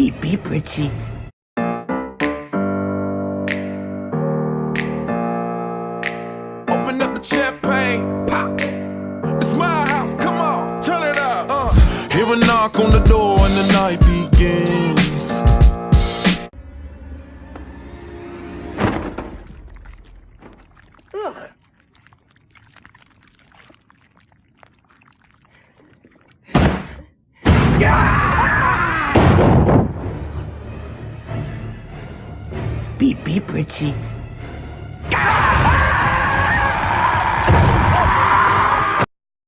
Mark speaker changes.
Speaker 1: Be pretty.
Speaker 2: Open up the champagne, pop. It's my house, come on, turn it up. Hear a knock on the door and the night begins.
Speaker 1: Ugh. Be pretty.